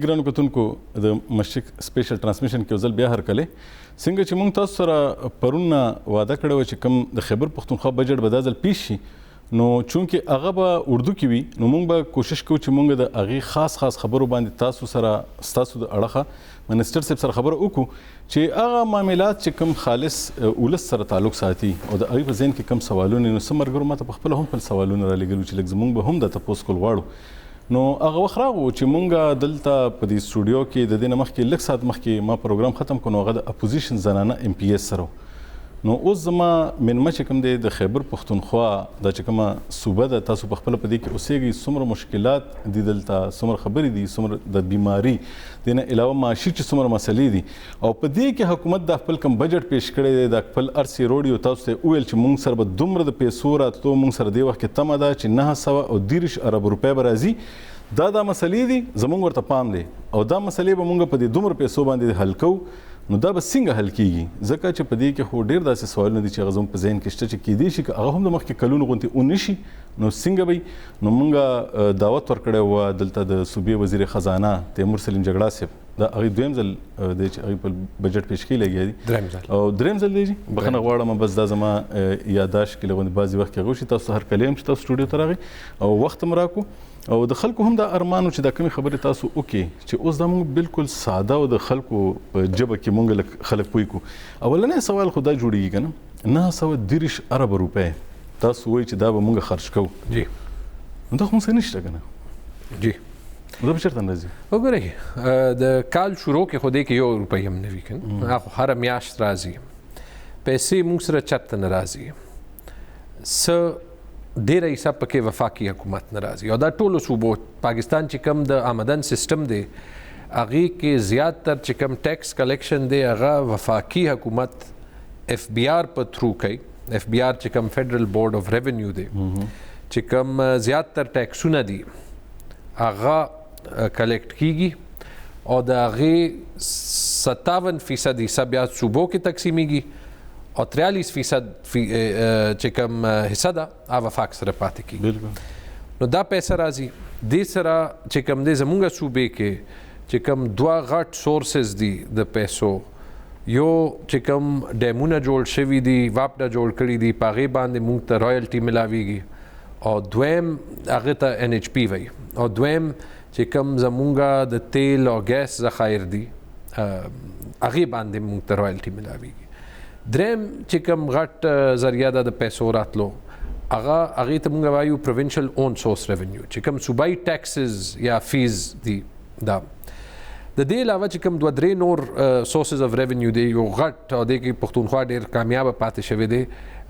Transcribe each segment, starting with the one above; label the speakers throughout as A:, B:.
A: ګرانو کتونکو د مشرق سپیشل ترانسمیشن کې ځل بیا هرکلې څنګه چې موږ تاسو سره پرون وعده کړې و چې کوم د خیبر پښتونخوا بجټ به دا ځل پیش شي نو چونکې هغه به اردو کې وي نو موږ به کوشش کوو چې موږ د هغې خاص خبرو باندې تاسو سره ستاسو د اړخه منسټر صاحب سره خبره وکړو چې هغه معاملات چې کوم خالص ولس سره تعلق ساتي او د هغې په ذهن کې کوم سوالونه نو څه ملګرو ماته پخپله هم خپل سوالونه رالېږلي چې لږ زموږ به هم د تپوس کول غواړو نو هغه وخت راغو چې مونږ دلته په دې سټوډیو کې د دې نه مخکې لږ ساعت مخکې ما پروګرام ختم کړو نو هغه د اپوزیشن زنانه ایم پی ایس سره نو اوس زما مېلمه چې کوم دی د خیبر پښتونخوا دا چې کومه صوبه ده تاسو په خپله په دې کې اوسېږئ څومره مشکلات دي دلته څومره خبرې دي څومره د بیماري دې نه علاوه معاشي چې څومره مسلې دي او په دې کې حکومت دا خپل کوم بجټ پیش کړی دی دا خپل ارسي روډ یو تاسو ته وویل چې مونږ سره به دومره د پیسو راتلو مونږ سره دې وخت کې تمه ده چې 930 ارب روپۍ به راځي دا مسلې دي زمونږ ورته پام دی او دا مسلې به مونږ په دې دومره پیسو باندې حل کوو نو دا به څنګه حل کیږي ځکه چې په دې کې خو ډېر داسې سوالونه دي چې هغه زموږ په ذهن کې شته چې کیدای شي که هغه هم د مخکې کلونو غوندې ونه شي نو څنګه به نو مونږ دعوت ورکړی وه دلته د صوبې وزیر خزانه تیمور سلیم جګړه صاحب دا هغې دویم ځل دی چې هغې په بجټ پیش کې لګیا دي او دریم ځل دی بخښنه غواړم بس دا زما یاداشت کې لغوندې بعضې وخت کې هغه وشي تاسو هر کلی هم چې تاسو سټوډیو ته راغئ او وخت هم راکړو او د خلکو هم دا ارمانو چې دا کمې خبرې تاسو وکړي چې اوس دا موږ بالکل ساده او د خلکو په ژبه کې موږ خلک پوه کړو اولنی سوال خو دا جوړېږي که نه 930 ارب روپۍ تاسو وایي چې دا به موږ خرج کوو
B: جی
A: نو دا خو موږ سره نشته که نه
B: جی
A: دا به چېرته راځي
B: وګورئ د کال شروع کې خو دې کې 1 روپۍ هم نه وي که نه هغه هره میاشت راځي پیسې موږ سره چرته نه راځي څه ډیره حصہ پکې وفاقي حکومت نه راځي او دا ټولو صوبو پاکستان چې کوم د آمدن سیستم دی هغې کې زیاتر چې کوم ټیکس کلیکشن دی هغه وفاقي حکومت اف بی آر په تھرو کوي اف بی آر چې کوم فیډرل بورډ اف ریونیو دی چې کوم زیاتر ټیکسونه دي هغه کلیکټ کیږي او د هغې 57% حصہ بیا صوبو کې تقسیمیږي او 43% چې کوم حصہ ده هغه وفاق سره پاتې کیږي نو دا پیسه راځي دې سره چې کوم دی زمونږ صوبې کې چې کوم دوه غټ سورسز دي د پیسو یو چې کوم ډیمونه جوړ شوي دي واپډه جوړ کړي دي په هغې باندې مونږ ته رایلټي ملاویږي او دویم هغې ته ان ایچ پی وایي او دویم چې کوم زمونږ د تیل او ګیس ذخایر دي هغې باندې مونږ ته رایلټي ملاویږي دریم چې کوم غټ ذریعه ده د پیسو راتلو هغې ته مونږ وایو پروونشل اون سورس ریونیو چې کوم صوبایي ټیکسز یا فیز دي دا د دې علاوه چې کوم 2-3 نور سورسز اف ریونیو دی یو غټ او دې کې پښتونخوا ډېر کامیابه پاتې شوی دی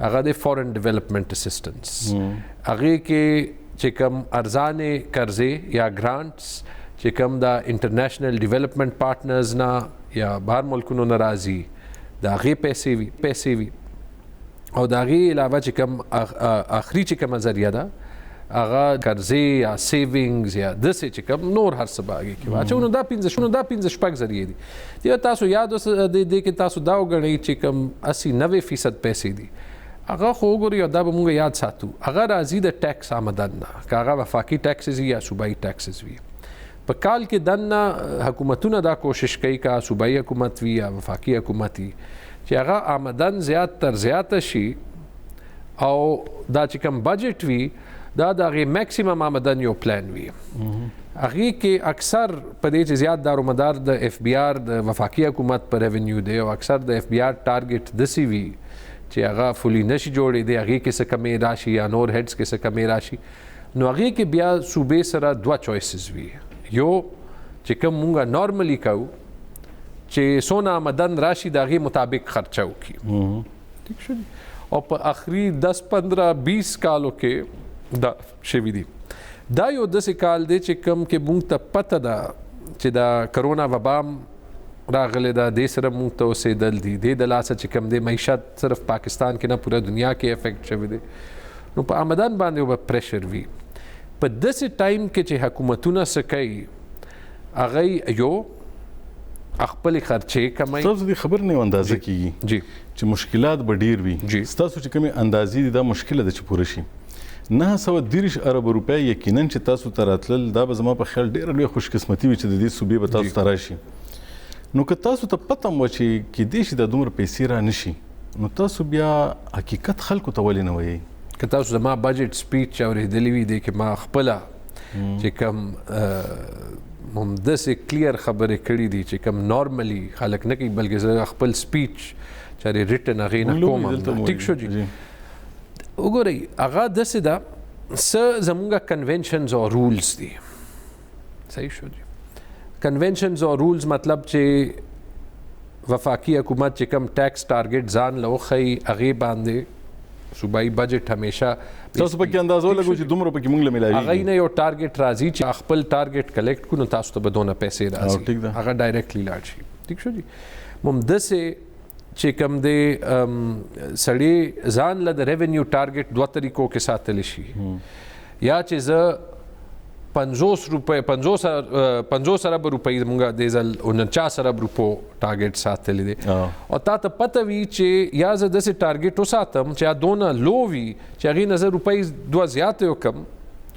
B: هغه د فورن ډیولپمنٹ اسسټنس هغې کې چې کوم ارزانې قرضې یا ګرانټس چې کوم د انټرنیشنل ډیولپمنٹ پارټنرز نه یا بهر ملکونو نه راځي د هغې پیسې وي او د هغې علاوه چې کوم آخري چې کومه ذریعه ده هغه قرضې یا سیوینګز یا داسې چې کوم نور هر څه به هغې کې واچوو نو دا 15 ذریعې دي یا تاسو یاد اوس دې کې تاسو دا وګڼئ چې کوم 80-90% پیسې دي هغه خو وګورئ او دا به مونږ یاد ساتو هغه راځي د ټیکس آمدن نه که هغه وفاقي ټیکسز وي یا صوبایي ټیکسز وي په کال کې دننه حکومتونه دا کوشش کوي که صوبایي حکومت وي یا وفاقي حکومت وي چې هغه آمدن زیاته شي او دا چې کوم بجټ وي دا د هغې میکسیمم آمدن یو پلان وي هغې کې اکثر په دې چې زیات دارومدار د اف بی آر د وفاقي حکومت په ریونیو دی او اکثر د اف بی آر ټارګټ داسې وي چې هغه فولي نشي جوړېدی هغې کې څه کمې راشي یا نور هیډز کې څه کمې راشي نو هغې کې بیا صوبې سره 2 چویسز وي یو چې کوم مونږ نارملی کوو چې څونه آمدن راشي د هغې مطابق خرچه وکړي ٹھیک شو او په آخري 10-15-20 کالو کې دا شوي دي دا یو داسې کال دی چې کوم کې مونږ ته پته ده چې د کرونا وبا راغلی ده دې سره مونږ ته اوسېدل دي دې د لاسه چې کوم دی معیشت صرف پاکستان کې نه پوره دنیا کې افیکټ شوی دی نو په آمدن باندې به پریشر وي په داسې ټایم کې چې حکومتونه څه کوي هغه یو خپلې خرچې کموي
A: تاسو دې خبر نه اندازه کیږي
B: جی
A: چې مشکلات به ډېر وي ستاسو چې کومې اندازې دي دا مشکله ده چې پوره شي 930 ارب روپۍ یقینا چې تاسو ته راتلل دا به زما په خیال ډېره لویه خوش قسمتي وي چې د دې صوبې به تاسو ته راشي. نو که تاسو ته پته هم وه چې کیدای شي دا دومره پیسې را نشي نو تاسو بیا حقیقت خلکو ته ولې نه وایئ؟
B: که تاسو زما بجټ سپیچ اورېدلی وي دی کې ما خپله چې کوم همداسې کلیر خبرې کړي دي چې کوم نارملی خلک نه کوي بلکې زه خپل سپیچ چې ریټن هغې نه کوم ټیک شو جي. وګورئ هغه داسې ده څه زمونږ کنونشنز او رولز دي. صحیح شو جي. کنونشنز او رولز مطلب چې وفاقي حکومت چې کوم ټیکس ټارګټ ځان له وښیي هغې باندې صوبایي بجټ همیشه
A: تاسو پکې اندازه ولګوئ چې دومره پکې موږ له میلاویږي.
B: هغې نه یو ټارګټ راځي چې خپل ټارګټ کلیکټ کړو نو تاسو ته به دونه پیسې راځي هغه ډایرکټلی لاړ شي. ټیک شو جي. همداسې چې کوم دی سړی ځان له د ریونیو ټارګټ دوه طریقو کې ساتلی شي. یا چې زه 50 ارب روپۍ زموږ دې ځل 49 ارب روپو ټارګټ ساتلی دی او تا ته پته وي چې یا زه داسې ټارګټ وساتم چې دونه لو وي چې هغې نه زه روپۍ دوه زیاتې وکړم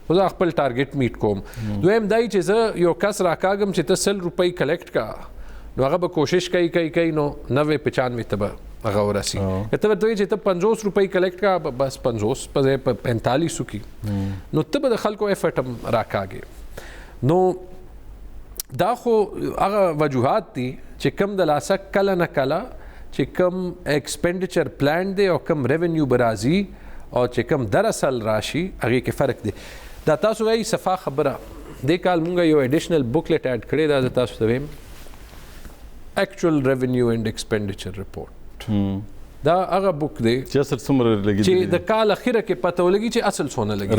B: خو زه خپل ټارګټ میټ کوم. دویم دا چې زه یو کس راکاږم چې ته 100 روپۍ کلیکټ کا نو هغه به کوشش کوي نو 90-95 ته به هغه ورسي. که ته ورته وایي چې ته 50 روپۍ کلیکټ کا بس 50 په ځای په 45 وکړي نو ته به د خلکو ایفرټ هم راکاږې. نو دا خو هغه وجوهات دي چې کم د لاسه کله نه کله چې کم ایکسپینډیچر پلان دی او کم ریونیو به راځي او چې کم دراصل راشي هغې کې فرق دی. دا تاسو وایي صفا خبره دې کال مونږ یو ایډیشنل بکلیټ ایډ کړی دا زه تاسو ته ویم actual revenue and expenditure report. دا هغه بوک دی
A: چې اصل څومره لګیدلی
B: چې د کال اخیره کې پته ولګي چې اصل څونه لګي.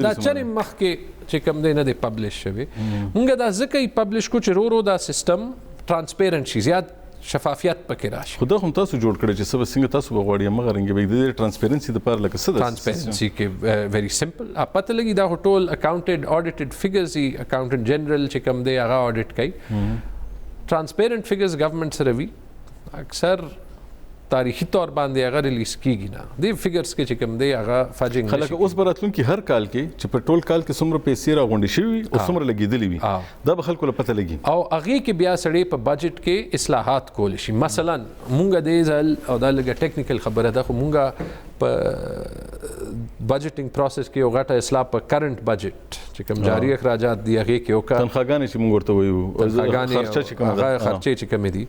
B: دا چرې مخکې چې کوم دی نه دی پبلش شوی. مونږ دا ځکه یې پبلش کو چې رو دا سیستم ټرانسپیرنټ شي زیات شفافیت پکې راشي.
A: خو دا هم تاسو جوړ کړی چې څه څنګه تاسو به غواړئ همغه رنګې به د ټرانسپیرنسي دپاره لکه څه ده
B: ټرانسپیرنسي کې ویری سمپل پته لګي دا ټول اکاونټډ اډیټډ فګرز دي. اکاونټنټ جنرل چې کوم دی هغه اډیټ کوي. ټرانسپیرنٹ فګرز گورنمنٹ سره وي اکثر تاریخي طور باندې هغه ریلیز کیږي نه. دې فګرز کې چې کوم دی هغه فاجنګ
A: خلک اوس به راتلونکي هر کال کې چې په ټول کال کې څومره پیسې راغونډې شوي او څومره لګېدلې وي دا به خلکو له پته لګي
B: او هغې کې بیا سړی په بجټ کې اصلاحات کولی شي. مثلا مونږ دې ځل او دا لږه ټیکنیکل خبره ده خو مونږ په بجټینګ پروسس کې یو غټه اصلاح په کرنٹ بجټ چې کوم جاري اخراجات دي هغې کې وکړه.
A: تنخواګانې چې مونږ ورته وایو
B: خرچې چې کومې دي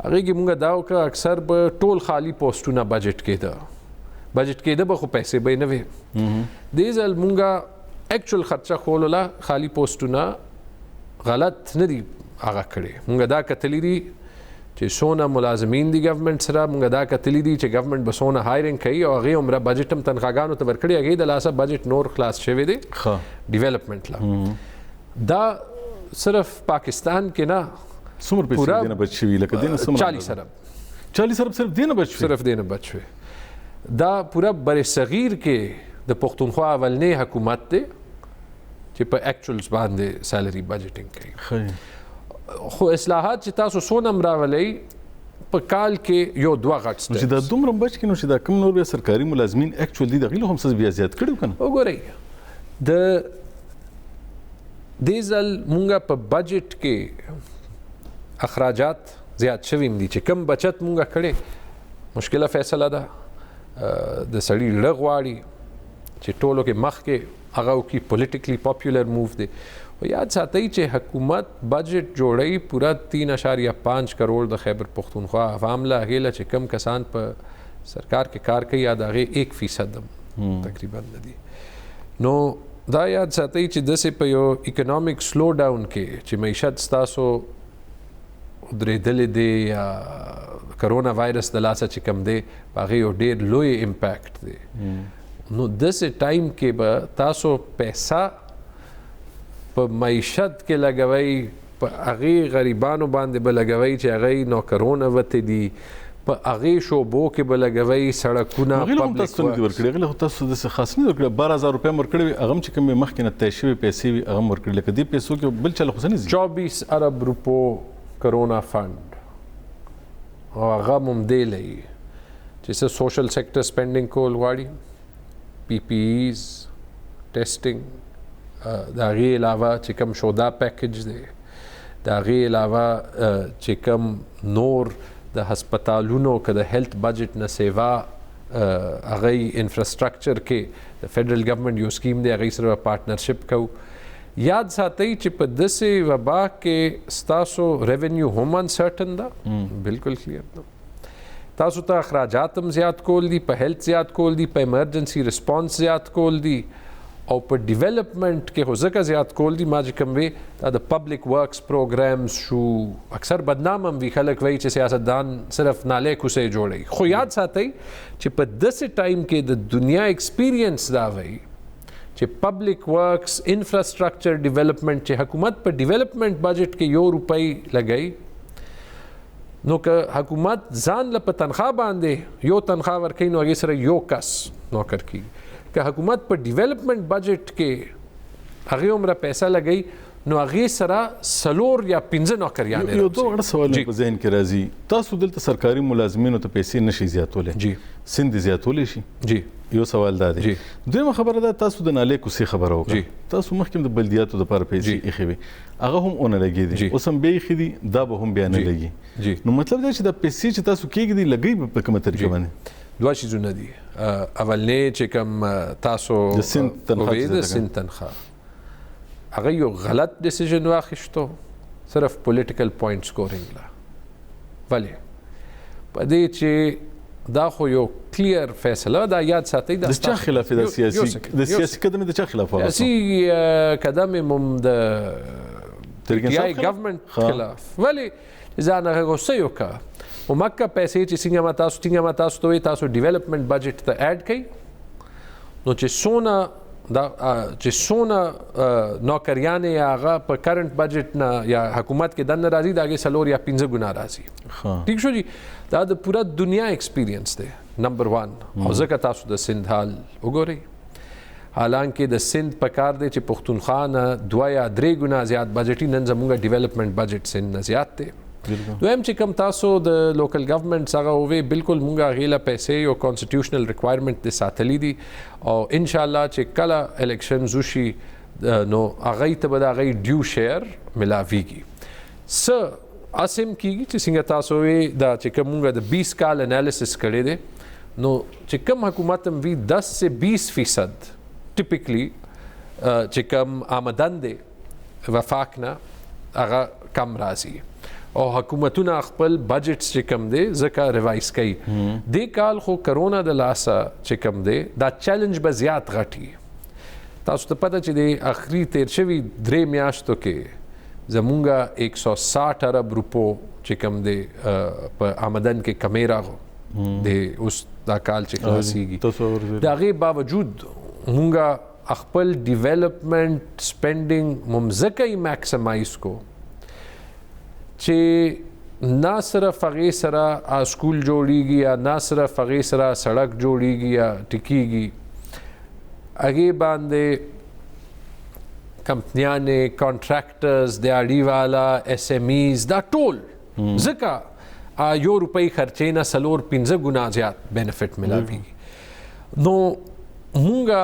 B: هغې کې مونږ دا وکړه اکثر به ټول خالي پوسټونه بجټ کېده به خو پیسې به یې نه وې. دې ځل مونږ ایکچوال خرچه کولو لا خالي پوسټونه غلط نه دي هغه کړې. مونږ دا کتلی دي چې څونه ملازمین دي ګورنمنټ سره. مونږ دا کتلی دي چې ګورنمنټ به څونه هایرنګ کوي او هغې عمره بجټ هم تنخواګانو ته ورکړي هغې د لاسه بجټ نور خلاص شوی دی ډیولپمنټ لا. دا صرف پاکستان کې نه
A: څومره پیسې دې نه بچ شوي لکه دې نه څومره 40 ارب صرف دې نه بچ شوي. دا پوره بر صغیر کې د پښتونخوا اولنې حکومت دی چې په ایکچوالز باندې سیلري بجټینګ کوي. خو اصلاحات چې تاسو څونه راولئ په کال کې یو دوه غټ سټیپس چې دا دومره بچ کړي نو چې دا کوم نور سرکاري ملازمین ایکچوال دي دغې له هم څه بیا زیات کړي که نه.
B: وګورئ د دې ځل مونږ په بجټ کې اخراجات زیات شوي دي چې کم بچت مونږ کړی مشکله فیصله ده. د سړي زړه غواړي چې ټولو کې مخکې هغه وکړي پولیټیکلی پاپولر موو دی. یاد ساتئ چې حکومت بجټ جوړوي پورا 3.5 کروڑ د خیبر پختونخوا عوام له هغې له چې کم کسان په سرکار کې کار کوي یا د هغې 1% هم تقریبا نه دي. نو دا یاد ساتئ چې داسې په یو اکنامک سلو ډاون کې چې معیشت ستاسو درېدلې دی یا کرونا وایرس د لاسه چې کم دی په هغې یو ډېر لوی امپیکټ دی. نو داسې ټایم کې به تاسو پیسه په معیشت کې لګوئ په هغې غریبانو باندې به لګوئ چې هغې نوکرونه وتې دي په هغې شعبو کې به لګوئ سړکونه
A: هغې له هم تاسو څه نه دي ورکړي هغې له خو تاسو داسې خاص نه دي ورکړي 12,000 روپۍ هم ورکړي وي هغه هم چې کومې مخکې نه طی شوې پیسې وي هغه هم ورکړي لکه دې پیسو کې بل چا له خو څه نه ځي
B: 24 ارب روپو کرونا فنډ او هغه هم دې لایي چې څه سوشل سیکټر سپینډینګ کول غواړي PPEs ټیسټینګ د هغې علاوه چې کوم شودا پیکج دی د هغې علاوه چې کوم نور د هسپتالونو که د هیلث بجټ نه سیوا هغه انفراسټرکچر کې د فیډرل ګورنمنټ یو سکیم دی هغې سره پارټنرشپ کوو. یاد ساتئ چې په داسې وبا کې ستاسو ریونیو هم انسرټن ده، بالکل کلیر ده. تاسو ته اخراجات هم زیات کول دي، په هیلث زیات کول دي، په ایمرجنسي ریسپانس زیات کول دي، او په ډیولپمنٹ کې خو ځکه زیات کول دي. ما چې کوم وی دا د پبلک ورکس پروګرامز شو، اکثر بدنام هم وي، خلک وایي چې سیاستدان صرف نالې کوڅې جوړوي. خو یاد ساتئ چې په داسې ټایم کې د دنیا ایکسپیرینس دا وایي چې پبلک ورکس انفراسټرکچر ډیولپمنٹ چې حکومت په ډیولپمنٹ بجټ کې ₹1 لګوي، نو که حکومت ځان له په تنخواه باندې یو تنخواه ورکوي نو هغې سره یو کس نوکر کېږي. که حکومت په ډیولپمنٹ بجټ کې هغې عمره پیسه لګوي نو هغې سره 4 یا 5 نوکریانې
A: یو دوه غټ سوالونه په ذهن کې راځي. تاسو دلته سرکاري ملازمینو ته پیسې نشي زیاتولی،
B: جی
A: سند زیاتولی شي؟
B: جی
A: یو سوال دا دی. دویمه خبره ده، تاسو د نالې کوڅې خبره
B: جی.
A: وکړه، تاسو مخکې د بلدیاتو دپاره پیسې ایښې وې، هغه هم ونه لګېدې، اوس هم بیا ایښې دي، دا به هم بیا نه لګي. نو مطلب دا چې دا پیسې چې تاسو کېږدي لګوي به په کومه طریقه باندې؟
B: دوه شیزونه دي. اولنې چې کوم تاسو
A: د سند تنخواه
B: د سند تنخواه هغه یو غلط ډیسیژن واخیستو صرف پولیټیکل پوینټ سکورینګ لا. ولې په دې چې دا خو یو کلیر فیصله دا، یاد ساتئ دا
A: د چا خلاف د سیاسي قدم د چا خلاف
B: سیاسي قدم هم د PTI ګورنمنټ خلاف. ولې ځان هغه غوسه وکړه او مکه پیسې چې څنګه ما تاسو ته وایي تاسو ډیولپمنٹ بجټ ته اډ کړئ، نو چې څونه نوکریانې هغه په کرنٹ بجټ نه یا حکومت کې دننه راځي د هغې 4 یا 5 ګنا راځي. ٹھیک شو جی، دا د پوره دنیا ایکسپیرینس دی نمبر 1. او ځکه تاسو د سند حال وګورئ، حالانکه د سند په کار دی چې پښتونخوا نه 2 یا 3 ګنا زیات بجټي، نن زموږ ډیولپمنٹ بجټ سند نه زیات دی. دویم چې کوم تاسو د لوکل ګورنمنټ هغه وې بالکل مونږ هغې له پیسې یو کانسټیټیوشنل ریکوایرمنټ د ساتلی دي، او انشاءالله چې کله الیکشنز وشي نو هغې ته به د هغې ډیو شیر ملاویږي. څه اسم کېږي چې څنګه تاسو وې دا چې کوم مونږ د 20 کال انالیسس کړی دی، نو چې کوم حکومت هم وي 10 سے 20% ټیپیکلی چې کوم آمدن دی وفاق نه هغه کم راځي، او حکومتونه خپل بجټس چې کم دی ځکه ریوایز کوي. دې کال خو کرونا د لاسه چې کم دی دا چیلنج به زیات غټي. تاسو ته پته چې د اخري تیر شوي 3 میاشتو کې زمونږه 160 ارب روپو چې کم دی په آمدن کې کمی راغو د اوس دا کال چې خلاصیږي. د هغې باوجود مونږه خپل ډیولپمنٹ سپینډینګ ممځکه یې میکسمایز کو چې نه صرف هغې سره سکول جوړیږي یا نه صرف هغې سره سړک جوړیږي یا ټیکیږي، هغې باندې کمپنیانې، کانټراکټرز، دیاړي والا، SMEs دا ټول ځکه ₹1 خرچې نه 4-5 ګنا زیات بینیفټ ملاویږي. نو مونږه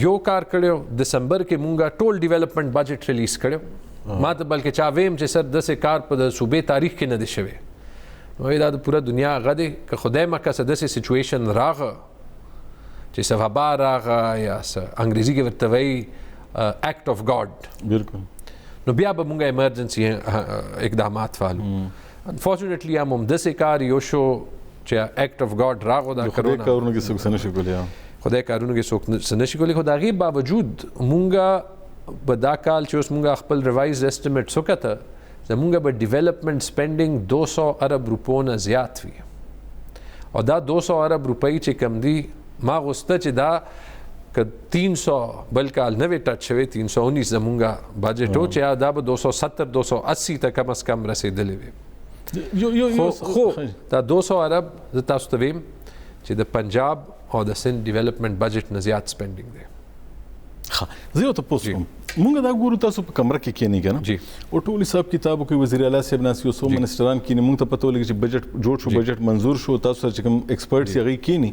B: یو کار کړی، دسمبر کې مونږه ټول ډیولپمنٹ بجټ ریلیز کړی، ما ته بلکې چا ویم چې سر داسې کار په د صوبې تاریخ کې نه دی شوی. نو دا د پوره دنیا هغه دی که خدای مکه څه داسې سچویشن راغه چې څه وبا راغه یا څه انګریزي کې ورته وایي ایکټ آف ګاډ، بالکل، نو بیا به مونږ ایمرجنسي اقدامات والو. انفارچونیټلی هم همداسې کار یو شو چې ایکټ آف ګاډ راغو دا کرونا، خدای کارونو کې څوک څه نشي کولی، خدای کارونو کې څوک څه نشي کولی. خو د هغې باوجود مونږه په دا کال چې اوس مونږ خپل ریوایز اسټیمیټس وکته زمونږ به ډیولپمنٹ سپینډینګ 200 ارب روپو نه زیات وي، او دا 200 ارب روپۍ چې کم دي ما غوسته چې دا که 300 بل کال نه وي ټچ شوی، 319 زمونږ بجټ و چې دا به 270-280 ته کم از کم رسېدلی وي. خو دا 200 ارب زه تاسو ته ویم چې د پنجاب او د سند ډیولپمنٹ بجټ نه زیات سپینډینګ دی.
A: زه یو تپوس کوم، مونږ دا ګورو تاسو په کمره کې کېنئ که نه، او ټول حساب کتابو کې وزیر اعلی صاحب ناست یو څو منسټران کېني، مونږ ته پته ولګي چې بجټ جوړ شو، بجټ منظور شو، تاسو سره چې کوم ایکسپرټس یې هغوی کېني،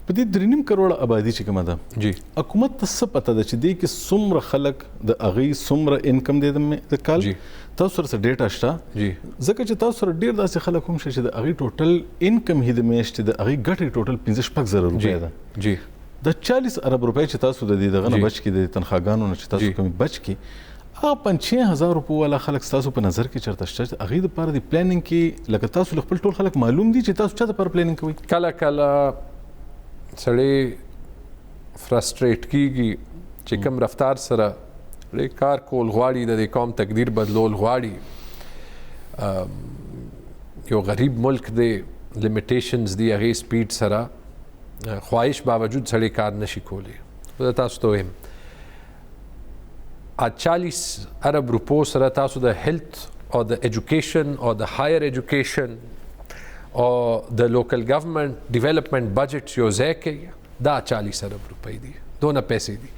A: په دې 3.5 کروڑ آبادی چې کومه ده
B: جی
A: حکومت ته څه پته ده چې دې کې څومره خلک د هغې څومره انکم دی د کال
B: جی
A: تاسو سره څه ډیټا شته
B: جی
A: ځکه چې تاسو سره ډېر داسې خلک هم شته چې د هغې ټوټل انکم هی د میاشتې د هغې ګټې ټوټل 15-16 زره روپۍ ده
B: جی
A: د 40 ارب روپۍ چې تاسو د دې دغه نه بچ کړي د تنخواګانو نه چې تاسو کومې بچ کړي هغه 5,000 روپۍ والا خلک ستاسو په نظر کې چېرته شته چې هغې دپاره د پلانینګ کې لکه تاسو له خپل ټول خلک معلوم دي چې تاسو چا دپاره پلانینګ کوئ
B: کله کله سړی فرسټریټ کیږي چې کوم رفتار سره کار کول غواړي د دې قوم تقدیر بدلول غواړي یو غریب ملک دی لیمیټیشنز دی هغې سپیډ سره خواهش باوجود سړی کار نشي کولی زه تاسو ته وایم 40 ارب روپو سره تاسو د هیلث او د ایجوکیشن او د هایر ایجوکیشن او د لوکل ګورنمنت ډیولپمنٹ بجټ یو ځای کوي دا 40 ارب روپۍ دي دونه پیسې دي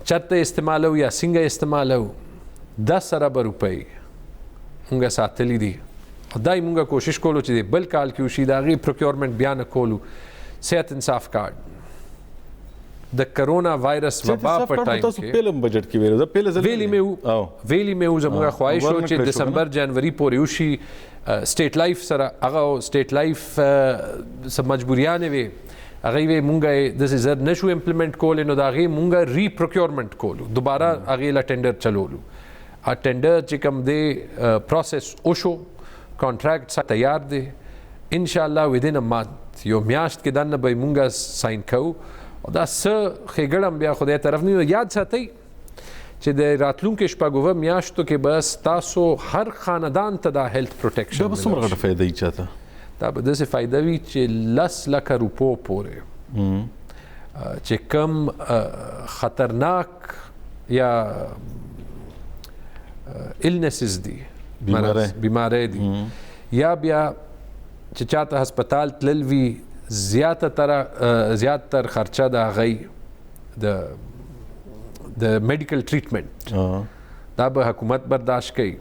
B: چرته استعمالو یا څنګه استعمالو 10 ارب روپۍ مونږه ساتلی دي او دای مونږه کوشش کولو چې بل کال کې وشي د هغې پروکیورمنټ بیا نه کولو صحت انصاف کارډ د کرونا وایرس وبا په ټایم کې
A: پیلم بجټ کې ویل دا پیله ځل
B: ویلی مې زموږه خواهش و چې دسمبر جنوري پورې وشي سټیټ لایف سره هغه سټیټ لایف سم مجبوریانې وي هغه وی مونږه د زر نشو امپلیمنٹ کول نو دا هغه مونږه ری پروکیورمنٹ کولو دوباره هغه لا ټینډر چلولو ا ټینډر چې کوم دی پروسس وشو کانټراکټ سره تیار دی ان شاء الله ودین ا مانث یو میاشت کې دنه به مونږه ساين کوو او دا څه خېګړم بیا خدای طرف نه یاد ساتئ چې د راتلونکو شپږو میاشتو کې بس تاسو هر خاندان ته دا هیلث پروټیکشن
A: دا به څومره غټه فایده یې چاته
B: دا به داسې فایده وي چې 10 لک روپو پورې چې کم خطرناک یا النسز دي بیماری دي یا بیا چې چاته هسپتال تلل وي زیاتر خرچه د هغې د میډیکل ټریټمنټ دا به حکومت برداشت کوي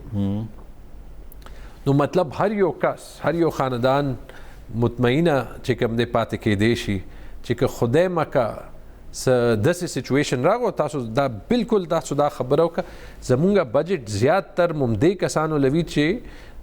B: نو مطلب هر یو کس هر یو خاندان مطمئنه چې کوم دی پاتې کېدی شي چې که خدای مکه داسې سچویشن راغو تاسو دا بالکل تاسو دا خبره وکړه زمونږه بجټ زیاتر ممدې کسانو لوي چې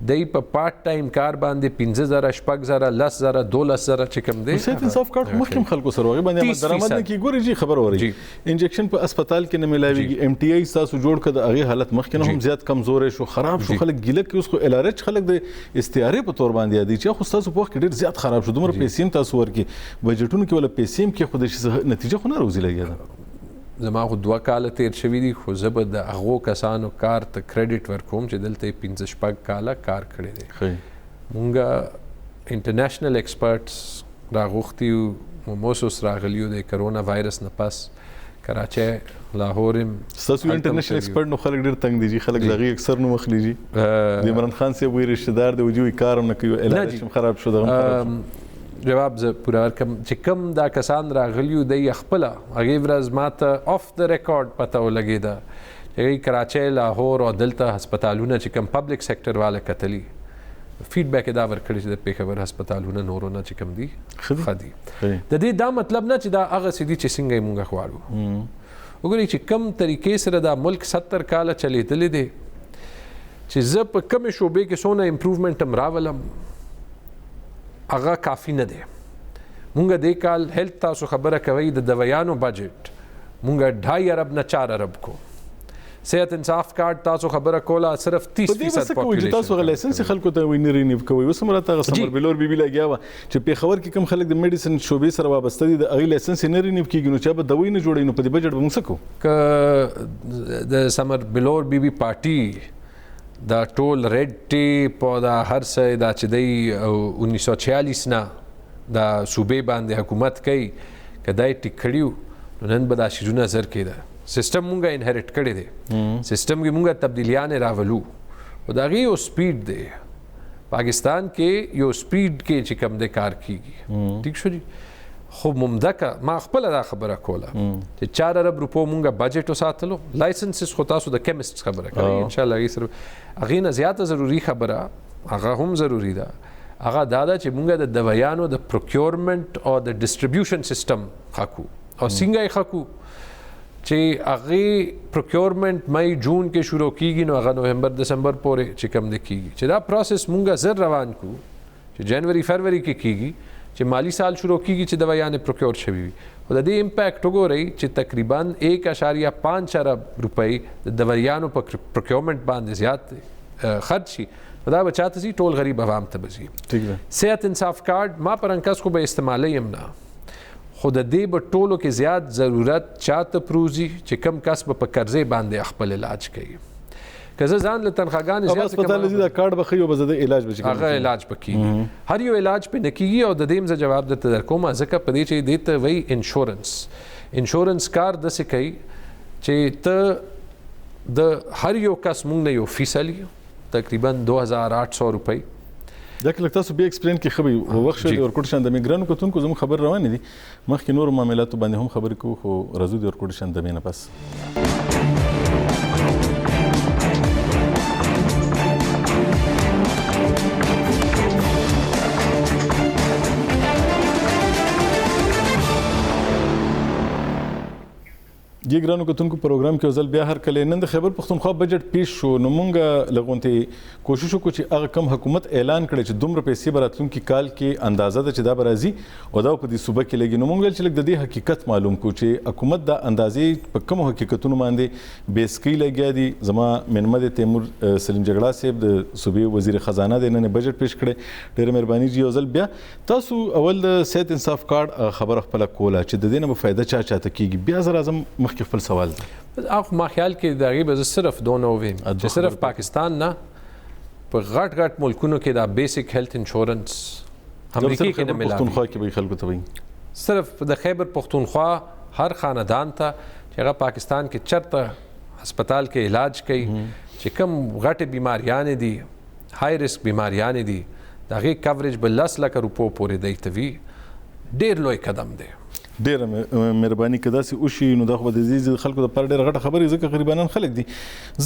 B: دی په پارت ټایم کار باندې 15,000 شپږ 10,000 12,000 چې کوم دی
A: صحت انصاف کارت مخکې خلکو سره وایي باندې درآمد نه کی ګوري جی خبر اوري انجکشن په اسپیټال کې نه ملاويږي ام ټي آی تاسو جوړ کړه د هغه حالت مخکې نه هم زیات کمزور شو خراب شو خلک ګیله کې اوس خو الارچ خلک د استعاره په تور باندې یادي چې خو تاسو په وخت کې ډیر زیات خراب شو دومره پیسې تاسو ورکی بجټونو کې ولا پیسې کې خو د نتیجه خو نه راوځي لګیا
B: زما خو 2 کاله تیر شوي دي خو زه به د هغو کسانو کار ته کریډټ ورکوم چې دلته یې 15 کاله کار کړی دی مونږه انټرنیشنل ایکسپرټس راغوښتي یو موسوس راغلیو د کرونا وایرس نه پس کراچۍ لاهور
A: ستاسو انټرنیشنل ایکسپرټ نو خلک ډېر تنګ دي جی خلک دغه اکثر نو مخلي جی د عمران خان صاحب وی رشتہ دار دی وجوي کارم نه کوي علاج هم خراب شو دغه
B: جواب زه پوره ورکم چې کوم دا کسان راغلیو دی خپله هغې ورځ ماته آف د ریکارډ پته ولګېده چې هغوی کراچۍ لاهور او دلته هسپتالونه چې کوم پبلک سیکټر والا کتلي فیډبیک یې دا ورکړی چې د پېښور هسپتالونه نورو نه چې کوم دي ښه دي د دې دا مطلب نه چې دا هغسې دي چې څنګه یې مونږ غواړو وګورئ چې کوم طریقې سره دا ملک 70 کاله چلېدلی دی چې زه په کومې شعبې کې څونه امپروومنټ هم راولم هغه کافي نه دی مونږ دې کال هیلث تاسو خبره کوي د دویانو بجټ مونږ 2.5 ارب نه 4 ارب کو صحت انصاف کارت تاسو خبره کوله صرف 30% پاپولیشن
A: تاسو لایسنس خلکو ته ویني رینیو کوي اوس مرته سمر بلور بي بي لګیا و چې په خبر کې کم خلک د میډیسن شوبې سره وابسته دي د اغه لایسنس نه رینیو کیږي نو چې به دوی نه جوړي نو په دې بجټ به موږ سکو
B: ک د سمر بلور بي بي پارټي دا ټول ریډ ټیپ او دا هر څه دا چې دی 1946 نه دا صوبې باندې حکومت کوي کدای ټیک کړیو نن به دا شیرونه زر کېده سیستم مونږه انهریټ کړی دی سیستم کې مونږه تبدیلیان راولو او دا غي یو سپیډ دی پاکستان کې یو سپیډ کې چې کم د کار کیږي ٹھیک شو خو ممدکه ما خپل دا خبره کوله چې 4 ارب روپو مونږه بجټ وساتلو لایسنسز خو تاسو د کیمست خبره کوي ان شاء الله هغه نه زیاته ضروری خبره هغه هم ضروری ده هغه دا ده چې مونږ د دویانو د پروکیورمنټ او د ډسټریبیوشن سیستم خکو او څنګه یې خکو چې هغه پروکیورمنٹ مئی جون کې شروع کیږي نو هغه نومبر دسمبر پورې چې کم د کیږي چې دا پروسس مونږه زر روان کو چې جنوري فروری کې کیږي چې مالی سال شروع کیږي چې دویانې پروکیور شوي وي او د دې امپیکټ وګورئ چې تقریبا 1.5 ارب روپۍ د دویانو په پروکیورمنٹ باندې زیات خرچ شي دا به چاته سي ټول غریب عوام ته به سي صحت انصاف کارت ما پر انکس خو به استعمالي هم نه خو د دې به ټولو کې زیات ضرورت چاته پروزي چې کم کس په قرضې باندې خپل علاج کوي که زه ځان له تنخواګانې زیات
A: هسپتال دې دا کارت به خي او به زه د علاج به کوم
B: هغه علاج پکې هر یو علاج په نکیږي او د دې مزه جواب درته درکوم ځکه په دې چې دې ته وایي انشورنس کار داسې کوي چې ته د هر یو کس مونږ نه یو فیس اخلي تقریبا 2800 روپۍ
A: دا کله تاسو به ایکسپلین کې خبري وخت شو د ورکوټ شان د میګرانو کتونکو زموږ خبر روان دي مخکې نور معاملاتو باندې هم خبرې کوو خو رزو د ورکوټ شان د مینه پس دی ګرانو کتونکو پروګرام کې ځل بیا هر کله نن د خیبر پختونخوا بجټ پیش شو نو مونږه لغونته کوشش وکړو چې هغه کم حکومت اعلان کړي چې دومره پیسې براتلونکي کال کې اندازه ده چې دا برازي او دا په دې صوبه کې لګي نو مونږ چې د دې حقیقت معلوم کو چې حکومت دا اندازې په کوم حقیقتونو باندې بیسکی لګیا دي زما منمد تیمور سلیم جګړه صاحب د صوبې وزیر خزانه د نن بجټ پیش کړي ډېر مهرباني جی ځل بیا تاسو اول د صحت انصاف کارت خبر خپل کوله چې د دې نه فائدہ چاته کیږي بیا زر اعظم کې خپل سوال
B: اخو ما خیال کې دا غیب صرف دونه ویم چې صرف پاکستان نه په غټ ملکونو کې دا بیسیک هیلث انشورنس امریکای کې نه ملاوي
A: پښتونخوا کې به خلکو ته وایي
B: صرف د خیبر پښتونخوا هر خاندان ته چې هغه پاکستان کې چرته هسپتال کې علاج کوي چې کوم غټ بیماریاں دي های ریسک بیماریاں دي دا غي کوریج بل 10 لک روپو پورې دی توی ډیر لوی قدم دی
A: ډیر مهرباني کدا سي او شي نو د خو د دې خلکو د پر ډیر غټه خبرې ځکه غریبانان خلک دي